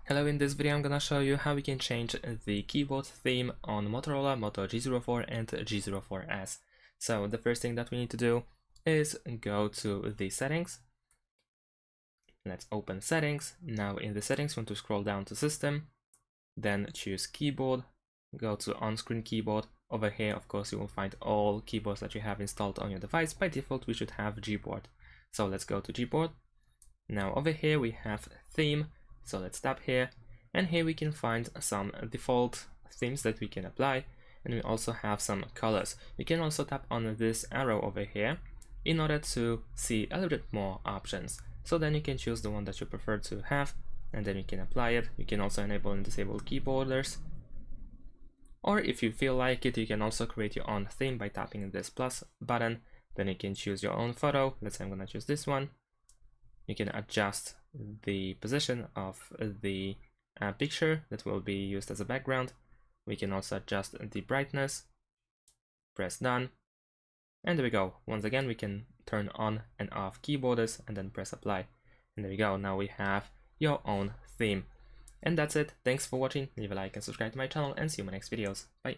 Hello, in this video I'm gonna show you how we can change the keyboard theme on Motorola Moto G04 and G04s. So the first thing that we need to do is go to the settings. Let's open settings. Now in the settings you want to scroll down to system, then choose keyboard, go to on-screen keyboard. Over here of course you will find all keyboards that you have installed on your device. By default we should have Gboard. So let's go to Gboard. Now over here we have theme. So let's tap here, and here we can find some default themes that we can apply, and we also have some colors. You can also tap on this arrow over here in order to see a little bit more options. So then you can choose the one that you prefer to have, and then you can apply it. You can also enable and disable keyboarders, or if you feel like it, you can also create your own theme by tapping this plus button. Then you can choose your own photo. Let's say I'm gonna choose this one. You can adjust the position of the picture that will be used as a background. We can also adjust the brightness, press done, and there we go. Once again we can turn on and off keyboarders and then press apply, and there we go. Now we have your own theme. And that's it. Thanks for watching. Leave a like and subscribe to my channel, and see you in my next videos. Bye.